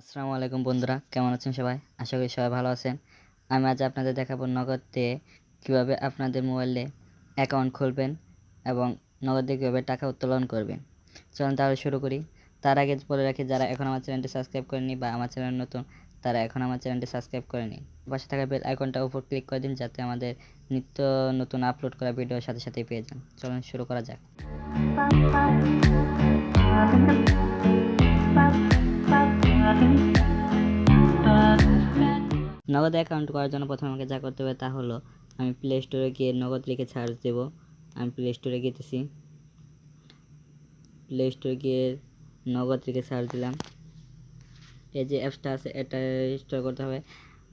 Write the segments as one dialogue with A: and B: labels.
A: আসসালামু আলাইকুম বন্ধুরা, কেমন আছেন সবাই? আশা করি সবাই ভালো আছেন। আমি আজ আপনাদের দেখাবো নগদ দিয়ে কীভাবে আপনাদের মোবাইলে অ্যাকাউন্ট খুলবেন এবং নগদ দিয়ে কীভাবে টাকা উত্তোলন করবেন। চলুন তাহলে শুরু করি। তার আগে বলে রাখি, যারা এখন আমার চ্যানেলটি সাবস্ক্রাইব করেনি বা আমার চ্যানেল নতুন, তারা এখন আমার চ্যানেলটি সাবস্ক্রাইব করে নিন। পাশে থাকা বেল আইকনটা উপর ক্লিক করে দিন, যাতে আমাদের নিত্য নতুন আপলোড করা ভিডিওর সাথে সাথেই পেয়ে যান। চলুন শুরু করা যাক। নগদ অ্যাকাউন্ট করার জন্য প্রথমে আমাকে যা করতে হবে তা হলো, আমি প্লে স্টোরে গিয়ে নগদ লিখে সার্চ দেব। আমি প্লে স্টোরে গিয়েছি, প্লে স্টোরে গিয়ে নগদ লিখে সার্চ দিলাম। এই যে অ্যাপসটা আছে এটা ইনস্টল করতে হবে।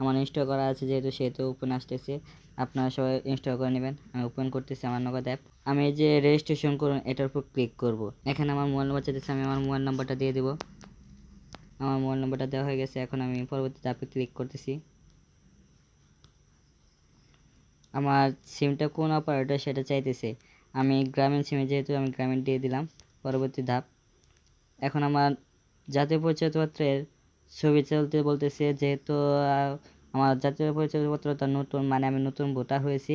A: আমার ইনস্টল করা আছে সেহেতু ওপেন আসতেছে, আপনারা সবাই ইনস্টল করে নেবেন। আমি ওপেন করতেছি আমার নগদ অ্যাপ। আমি এই যে রেজিস্ট্রেশন করুন এটার উপর ক্লিক করব। এখানে আমার মোবাইল নাম্বার চাইতেছে, আমি আমার মোবাইল নাম্বারটা দিয়ে দেবো। আমার মোবাইল নাম্বারটা দেওয়া হয়ে গেছে। এখন আমি পরবর্তী ধাপে ক্লিক করতেছি। আমার সিমটা কোন অপারেটর সেটা চাইতেছে, আমি গ্রামীণ সিমে যেহেতু আমি গ্রামীণ দিয়ে দিলাম। পরবর্তী ধাপ, এখন আমার জাতীয় পরিচয়পত্রের ছবি চলতে বলতেছে, যেহেতু আমার জাতীয় পরিচয়পত্রটা নতুন, মানে আমি নতুন ভোটার হয়েছি,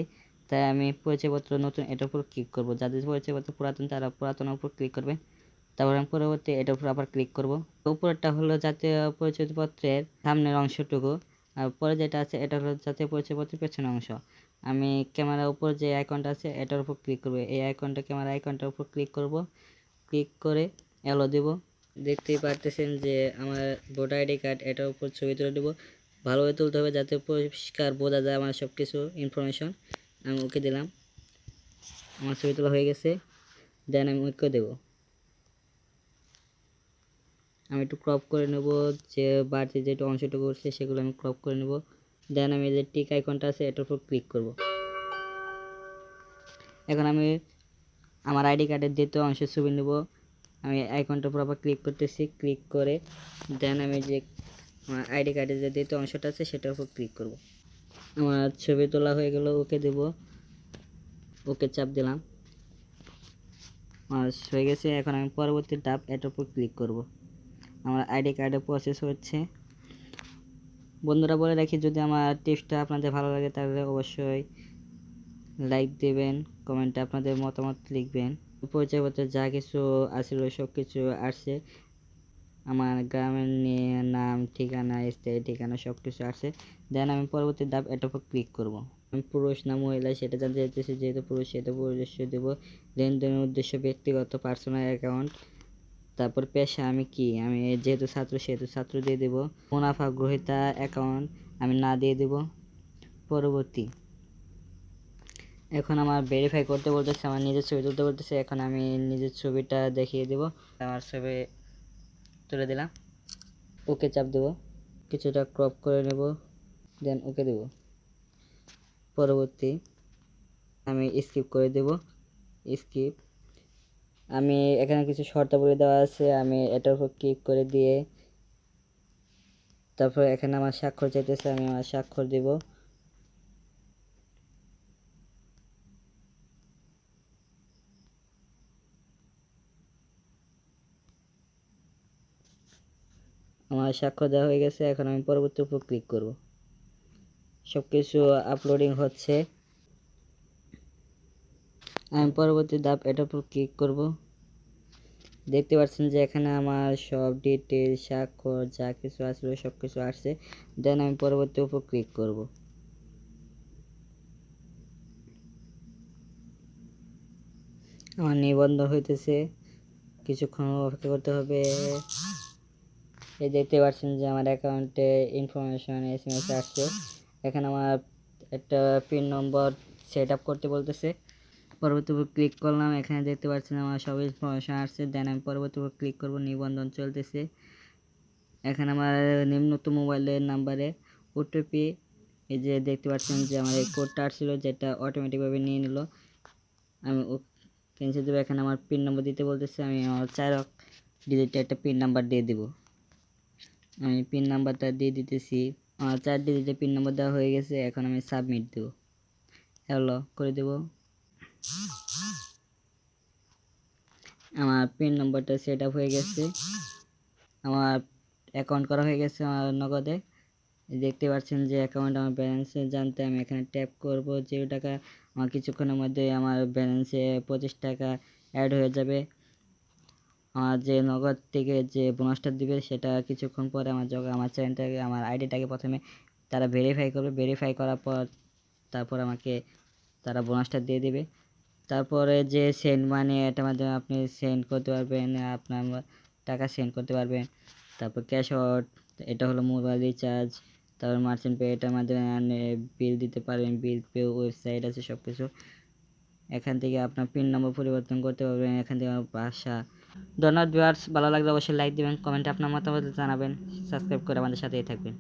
A: তাই আমি পরিচয়পত্র নতুন এটার উপর ক্লিক করব। যাদের পরিচয়পত্র পুরাতন তারা পুরাতনের উপর ক্লিক করবে। তারপর আমি পরবর্তী এটার উপর আবার ক্লিক করব। উপরেরটা হলো জাতীয় পরিচয়পত্রের সামনের অংশটুকু, আর পরে যেটা আছে এটা হলো জাতীয় পরিচয়পত্রের পেছনের অংশ। আমি ক্যামেরার উপর যে আইকনটা আছে এটার উপর ক্লিক করব। এই আইকনটা ক্যামেরা আইকনটার উপর ক্লিক করব। ক্লিক করে এলো দেব। দেখতেই পারতেছেন যে আমার ভোটার আইডি কার্ড, এটার উপর ছবি তুলে দেবো। ভালোভাবে তুলতে হবে যাতে পরিষ্কার বোঝা যায় আমার সব কিছু ইনফরমেশন। আমি ওকে দিলাম, আমার ছবি তোলা হয়ে গেছে। দেন আমি ওকে দেবো। আমি একটু ক্রপ করে নেব, যে বাড়তি যেটা অংশটুকু করছে সেগুলো আমি ক্রপ করে নেব। দেন আমি যে টিক আইকনটা আছে এটার উপর ক্লিক করব। এখন আমি আমার আইডি কার্ডের দ্বিতীয় অংশের ছবি নেব। আমি আইকনটার উপর আবার ক্লিক করতেছি, ক্লিক করে দেন আমি যে আমার আইডি কার্ডের যে দ্বিতীয় অংশটা আছে সেটার উপর ক্লিক করব। আমার ছবি তোলা হয়ে গেল, ওকে দেব। ওকে চাপ দিলাম, আমার হয়ে গেছে। এখন আমি পরবর্তী ধাপ এটার উপর ক্লিক করব। আমার আইডি কার্ডে প্রসেস হচ্ছে। বন্ধুরা বলে রাখি, যদি আমার টিপসটা আপনাদের ভালো লাগে তাহলে অবশ্যই লাইক দেবেন, কমেন্টে আপনাদের মতামত লিখবেন। পরিচয়পত্র যা কিছু আসছিল সব কিছু আসছে, আমার গ্রামের নাম, ঠিকানা, স্থায়ী ঠিকানা সব কিছু আসছে। দেন আমি পরবর্তী ধাপ এটার উপর ক্লিক করব। আমি পুরুষ না মহিলা সেটা জানতে চাইতেছি, যেহেতু পুরুষ সেহেতু পুরুষ দেবো। লেনদেনের উদ্দেশ্য ব্যক্তিগত পার্সোনাল অ্যাকাউন্ট। তারপর পেশা আমি কি, আমি যেহেতু ছাত্র সেহেতু ছাত্র দিয়ে দেবো। মুনাফা গ্রহীতা অ্যাকাউন্ট আমি না দিয়ে দেব। পরবর্তী, এখন আমার ভেরিফাই করতে বলতেছে, আমার নিজের ছবি তুলতে বলতেছে। এখন আমি নিজের ছবিটা দেখিয়ে দেব। আমার ছবি তুলে দিলাম, ওকে চাপ দেব, কিছুটা ক্রপ করে নেব, দেন ওকে দেব। পরবর্তী আমি স্কিপ করে দেব, স্কিপ। আমি এখানে কিছু শর্তাবলী দেওয়া আছে, আমি এটার উপর ক্লিক করে দিয়ে তারপর এখানে আমার স্বাক্ষর চাইতেছে, আমি আমার স্বাক্ষর দেব। আমার স্বাক্ষর দেওয়া হয়ে গেছে। এখন আমি পরবর্তী উপর ক্লিক করব। সব কিছু আপলোডিং হচ্ছে। আমি পরবর্তী ধাপ এটার উপর ক্লিক করব। দেখতে পাচ্ছেন যে এখানে আমার সব ডিটেইলস, স্বাক্ষর যা কিছু আসলে সব কিছু আসছে। দেন আমি পরবর্তী উপর ক্লিক করব। আমার নিবন্ধন হইতেছে, কিছুক্ষণ অপেক্ষা করতে হবে। এই দেখতে পাচ্ছেন যে আমার অ্যাকাউন্টে ইনফরমেশন এসএমএস আসছে। এখানে আমার একটা পিন নম্বর সেট আপ করতে বলতেছে। পরবর্তী উপর ক্লিক করলাম, এখানে দেখতে পাচ্ছেন আমার সব ইনফরমেশন আসছে। দেন আমি পরবর্তী উপর ক্লিক করব। নিবন্ধন চলতেছে। এখানে আমার নিম্নত মোবাইলের নাম্বারে ওটিপি, এই যে দেখতে পাচ্ছেন যে আমার এই কোডটা আসছিল, যেটা অটোমেটিকভাবে নিয়ে নিল। আমি ক্যান্সেল দেবো। এখানে আমার পিন নম্বর দিতে বলতেছে, আমি আমার 4 ডিজিটের একটা পিন নাম্বার দিয়ে দেবো। আমি পিন নাম্বারটা দিয়ে দিতেছি। আমার 4 ডিজিটের পিন নাম্বার দেওয়া হয়ে গেছে। এখন আমি সাবমিট দেবো, হ্যালো করে দেব। আমার পিন নাম্বারটা সেট আপ হয়ে গেছে। আমার অ্যাকাউন্ট করা হয়ে গেছে আমার নগদে। দেখতে পাচ্ছেন যে অ্যাকাউন্ট আমার ব্যালেন্সে জানতে আমি এখানে ট্যাপ করব 0 টাকা। আমার কিছুক্ষণের মধ্যে আমার ব্যালেন্সে 25 টাকা অ্যাড হয়ে যাবে। আমার যে নগদ থেকে যে বোনাসটা দিবে সেটা কিছুক্ষণ পরে আমার চ্যানেলটাকে আমার আইডিটাকে প্রথমে তারা ভেরিফাই করবে, ভেরিফাই করার পর তারপর আমাকে তারা বোনাসটা দিয়ে দিবে। তারপরে যে সেন্ড মানি, এটার মাধ্যমে আপনি সেন্ড করতে পারবেন, আপনার টাকা সেন্ড করতে পারবেন। তারপর ক্যাশ আউট, এটা হলো মোবাইল রিচার্জ। তারপর মার্চেন্ট পে, এটার মাধ্যমে আপনি বিল দিতে পারবেন, বিল পে ওয়েবসাইট আছে সব কিছু। এখান থেকে আপনার পিন নম্বর পরিবর্তন করতে পারবেন, এখান থেকে আমার ভাষা। ধন্যবাদ ভিউয়ার্স, ভালো লাগলে অবশ্যই লাইক দিবেন, কমেন্টে আপনার মতামত জানাবেন, সাবস্ক্রাইব করে আমাদের সাথেই থাকবেন।